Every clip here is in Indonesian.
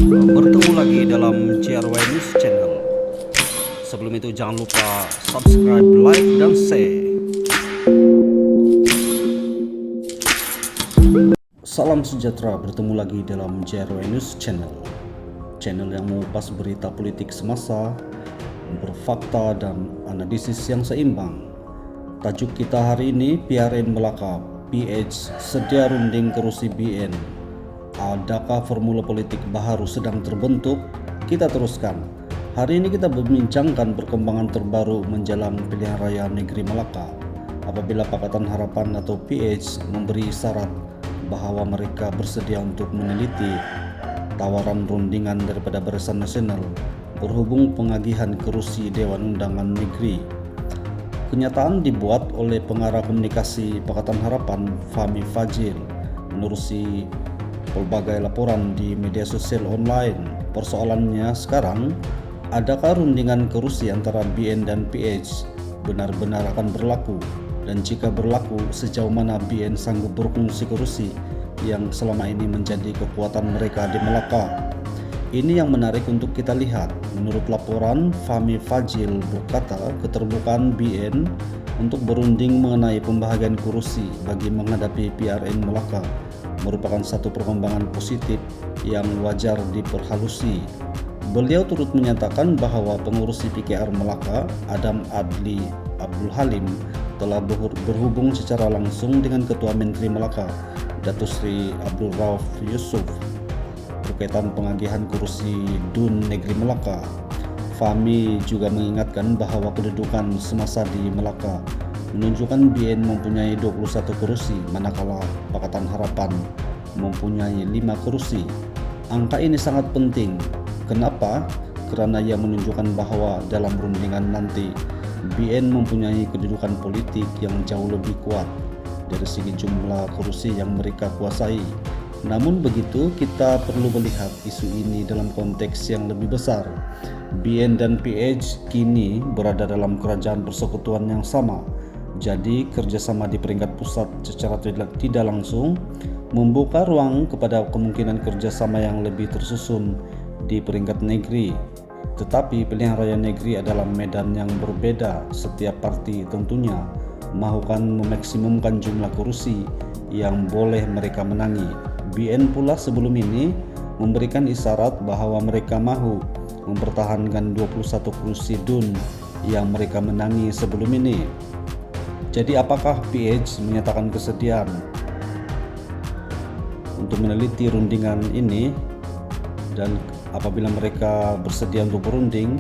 Bertemu lagi dalam CRY News Channel. Sebelum itu jangan lupa subscribe, like, dan share. Salam sejahtera, bertemu lagi dalam CRY News Channel. Channel yang mengupas berita politik semasa, berfakta dan analisis yang seimbang. Tajuk kita hari ini, PRN Melaka, PH sedia runding kerusi BN. Adakah formula politik baru sedang terbentuk? Kita teruskan. Hari ini kita membincangkan perkembangan terbaru menjelang pilihan raya negeri Melaka. Apabila Pakatan Harapan atau PH memberi syarat bahwa mereka bersedia untuk meneliti tawaran rundingan daripada Barisan Nasional berhubung pengagihan kerusi Dewan Undangan Negeri. Kenyataan dibuat oleh pengarah komunikasi Pakatan Harapan, Fahmi Fadzil, menerusi berbagai laporan di media sosial online. Persoalannya sekarang, adakah rundingan kerusi antara BN dan PH benar-benar akan berlaku? Dan jika berlaku, sejauh mana BN sanggup berfungsi kerusi yang selama ini menjadi kekuatan mereka di Melaka? Ini yang menarik untuk kita lihat. Menurut laporan, Fahmi Fadzil berkata keterbukaan BN untuk berunding mengenai pembahagian kursi bagi menghadapi PRN Melaka merupakan satu perkembangan positif yang wajar diperhalusi. Beliau turut menyatakan bahwa pengurusi PKR Melaka, Adam Adli Abdul Halim, telah berhubung secara langsung dengan Ketua Menteri Melaka, Datuk Sri Abdul Rauf Yusuf, berkaitan pengagihan kursi DUN Negeri Melaka. Fahmi juga mengingatkan bahwa kedudukan semasa di Melaka menunjukkan BN mempunyai 21 kursi, manakala Pakatan Harapan mempunyai 5 kursi. Angka ini sangat penting. Kenapa? Karena ia menunjukkan bahwa dalam rundingan nanti BN mempunyai kedudukan politik yang jauh lebih kuat dari segi jumlah kursi yang mereka kuasai. Namun begitu, kita perlu melihat isu ini dalam konteks yang lebih besar. BN dan PH kini berada dalam kerajaan persekutuan yang sama. Jadi kerjasama di peringkat pusat secara tidak langsung membuka ruang kepada kemungkinan kerjasama yang lebih tersusun di peringkat negeri. Tetapi pilihan raya negeri adalah medan yang berbeda. Setiap parti tentunya mahukan memaksimumkan jumlah kursi yang boleh mereka menangi. BN pula sebelum ini memberikan isyarat bahwa mereka mahu mempertahankan 21 kursi DUN yang mereka menangi sebelum ini. Jadi apakah PH menyatakan kesediaan untuk meneliti rundingan ini? Dan apabila mereka bersedia untuk berunding,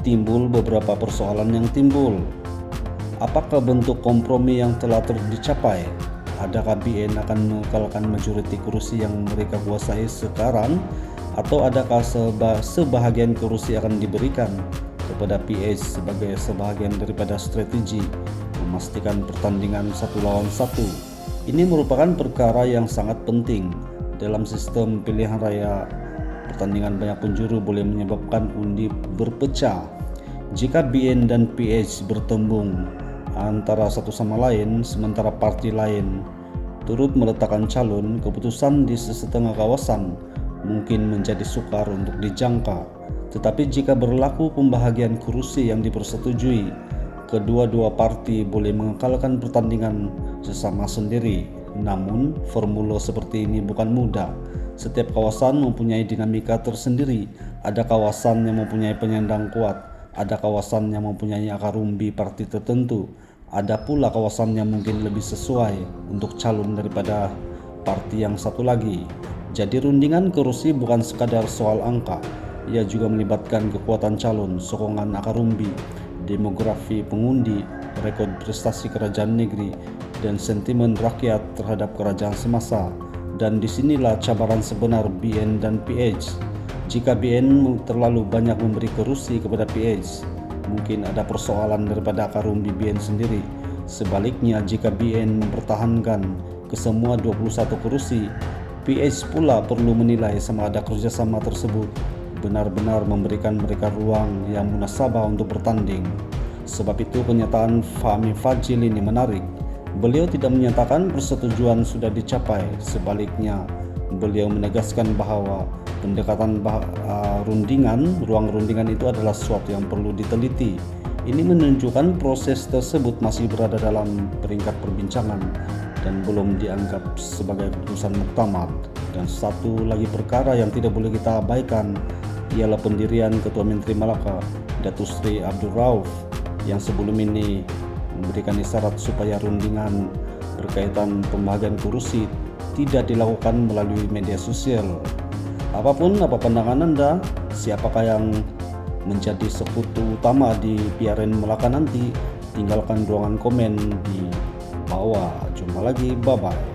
timbul beberapa persoalan yang timbul. Apakah bentuk kompromi yang telah dicapai? Adakah BN akan mengekalkan majoriti kursi yang mereka kuasai sekarang, atau adakah sebahagian kursi akan diberikan kepada PH sebagai sebahagian daripada strategi memastikan pertandingan satu lawan satu? Ini merupakan perkara yang sangat penting dalam sistem pilihan raya. Pertandingan banyak penjuru boleh menyebabkan undi berpecah. Jika BN dan PH bertembung antara satu sama lain, sementara parti lain turut meletakkan calon, keputusan di setengah kawasan mungkin menjadi sukar untuk dijangka. Tetapi jika berlaku pembahagian kursi yang dipersetujui, kedua-dua parti boleh mengekalkan pertandingan sesama sendiri. Namun, formula seperti ini bukan mudah. Setiap kawasan mempunyai dinamika tersendiri. Ada kawasan yang mempunyai penyandang kuat, ada kawasan yang mempunyai akar umbi parti tertentu, ada pula kawasan yang mungkin lebih sesuai untuk calon daripada parti yang satu lagi. Jadi rundingan kursi bukan sekadar soal angka, ia juga melibatkan kekuatan calon, sokongan akar umbi, demografi pengundi, rekod prestasi kerajaan negeri, dan sentimen rakyat terhadap kerajaan semasa. Dan disinilah cabaran sebenar BN dan PH. Jika BN terlalu banyak memberi kursi kepada PH, mungkin ada persoalan daripada akar umbi BN sendiri. Sebaliknya, jika BN mempertahankan kesemua 21 kursi, PH pula perlu menilai sama ada kerjasama tersebut benar-benar memberikan mereka ruang yang munasabah untuk bertanding. Sebab itu kenyataan Fahmi Fadzil ini menarik. Beliau tidak menyatakan persetujuan sudah dicapai, sebaliknya beliau menegaskan bahwa Pendekatan ruang rundingan itu adalah sesuatu yang perlu diteliti. Ini menunjukkan proses tersebut masih berada dalam peringkat perbincangan dan belum dianggap sebagai keputusan muktamad. Dan satu lagi perkara yang tidak boleh kita abaikan ialah pendirian Ketua Menteri Malaka, Datuk Seri Abdul Rauf, yang sebelum ini memberikan isyarat supaya rundingan berkaitan pembagian kursi tidak dilakukan melalui media sosial. Apa pandangan Anda? Siapakah yang menjadi sekutu utama di PRN Melaka nanti? Tinggalkan ruangan komen di bawah. Jumpa lagi, bye-bye.